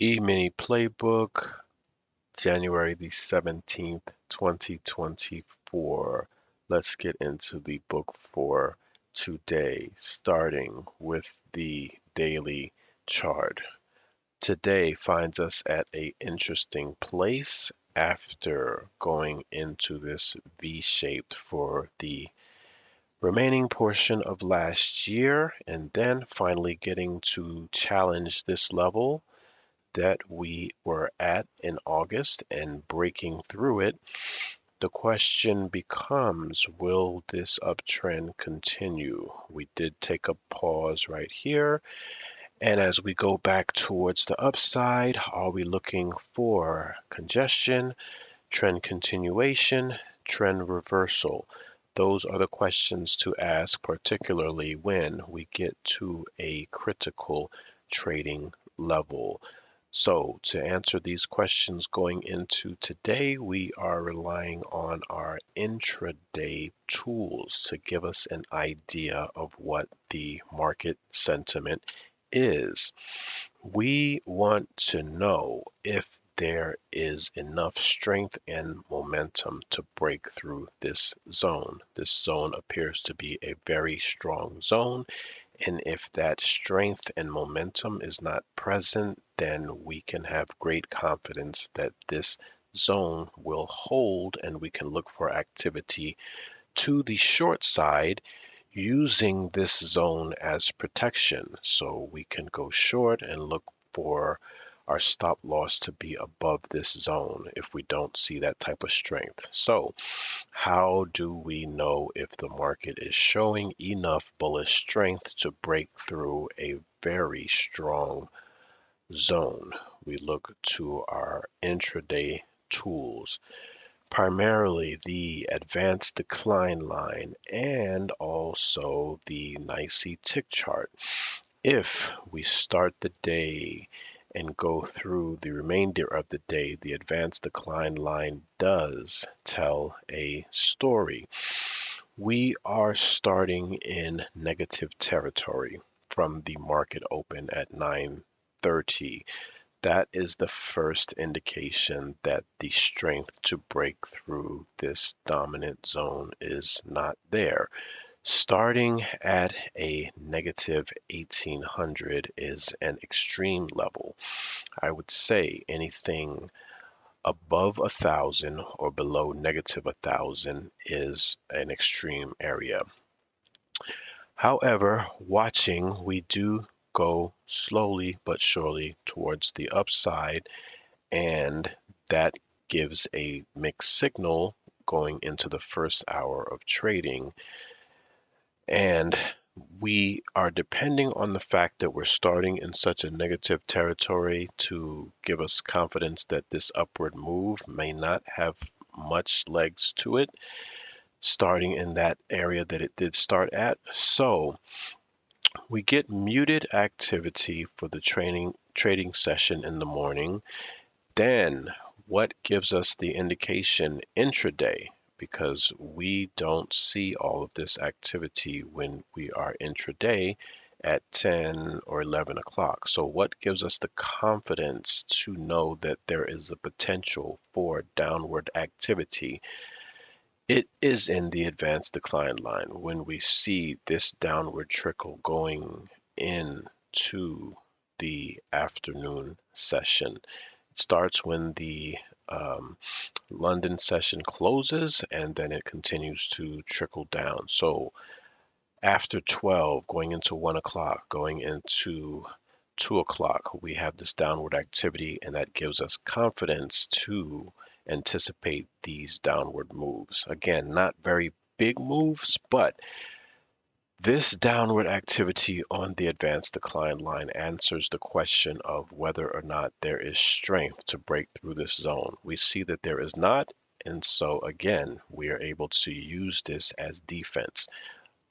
E-mini playbook, January the 17th, 2024. Let's get into the book for today, starting with the daily chart. Today finds us at an interesting place after going into this V-shaped for the remaining portion of last year and then finally getting to challenge this level that we were at in August and breaking through it. The question becomes, will this uptrend continue? We did take a pause right here. And as we go back towards the upside, are we looking for congestion, trend continuation, trend reversal? Those are the questions to ask, particularly when we get to a critical trading level. So to answer these questions going into today, we are relying on our intraday tools to give us an idea of what the market sentiment is. We want to know if there is enough strength and momentum to break through this zone. This zone appears to be a very strong zone. And if that strength and momentum is not present, then we can have great confidence that this zone will hold and we can look for activity to the short side using this zone as protection. So we can go short and look for our stop loss to be above this zone if we don't see that type of strength. So how do we know if the market is showing enough bullish strength to break through a very strong zone? We look to our intraday tools, primarily the advanced decline line and also the NYSE tick chart. If we start the day and go through the remainder of the day, the advanced decline line does tell a story. We are starting in negative territory from the market open at 9:30. That is the first indication that the strength to break through this dominant zone is not there. Starting at a negative 1800 is an extreme level. I would say anything above 1,000 or below negative 1,000 is an extreme area. However, watching, we do go slowly but surely towards the upside, and that gives a mixed signal going into the first hour of trading. And we are depending on the fact that we're starting in such a negative territory to give us confidence that this upward move may not have much legs to it, starting in that area that it did start at. So we get muted activity for the trading session in the morning. Then what gives us the indication intraday? Because we don't see all of this activity when we are intraday at 10 or 11 o'clock. So what gives us the confidence to know that there is a potential for downward activity? It is in the advanced decline line when we see this downward trickle going into the afternoon session. It starts when the London session closes and then it continues to trickle down. So after 12, going into 1 o'clock, going into 2 o'clock, we have this downward activity, and that gives us confidence to anticipate these downward moves. Again, not very big moves, but this downward activity on the advanced decline line answers the question of whether or not there is strength to break through this zone. We see that there is not, and so again, we are able to use this as defense.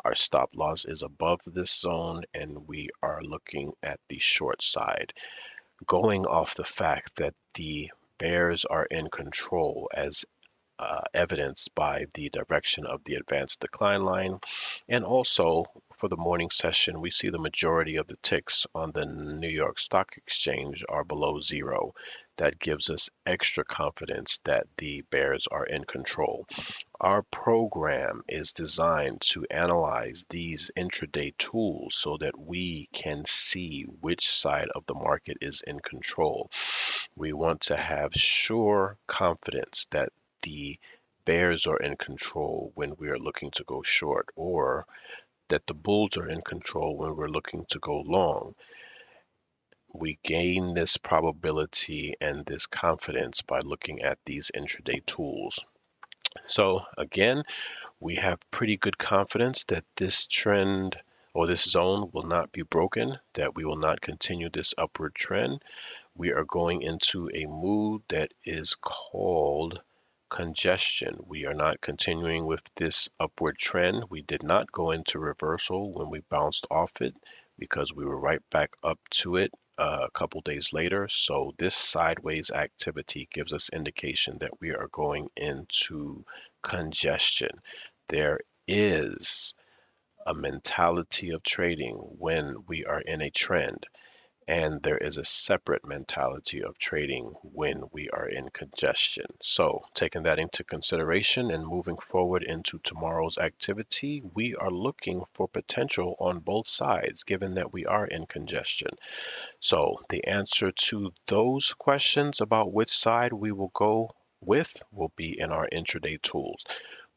Our stop loss is above this zone, and we are looking at the short side, going off the fact that the bears are in control as evidenced by the direction of the advanced decline line. And also for the morning session, we see the majority of the ticks on the New York Stock Exchange are below zero. That gives us extra confidence that the bears are in control. Our program is designed to analyze these intraday tools so that we can see which side of the market is in control. We want to have sure confidence that the bears are in control when we are looking to go short, or that the bulls are in control when we're looking to go long. We gain this probability and this confidence by looking at these intraday tools. So again, we have pretty good confidence that this trend or this zone will not be broken, that we will not continue this upward trend. We are going into a mood that is called congestion. We are not continuing with this upward trend. We did not go into reversal when we bounced off it because we were right back up to it a couple days later. So this sideways activity gives us indication that we are going into congestion. There is a mentality of trading when we are in a trend. And there is a separate mentality of trading when we are in congestion. So, taking that into consideration and moving forward into tomorrow's activity, we are looking for potential on both sides, given that we are in congestion. So, the answer to those questions about which side we will go with will be in our intraday tools.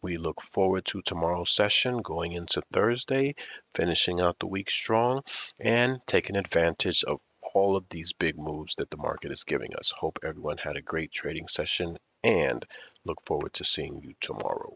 We look forward to tomorrow's session going into Thursday, finishing out the week strong, and taking advantage of all of these big moves that the market is giving us. Hope everyone had a great trading session and look forward to seeing you tomorrow.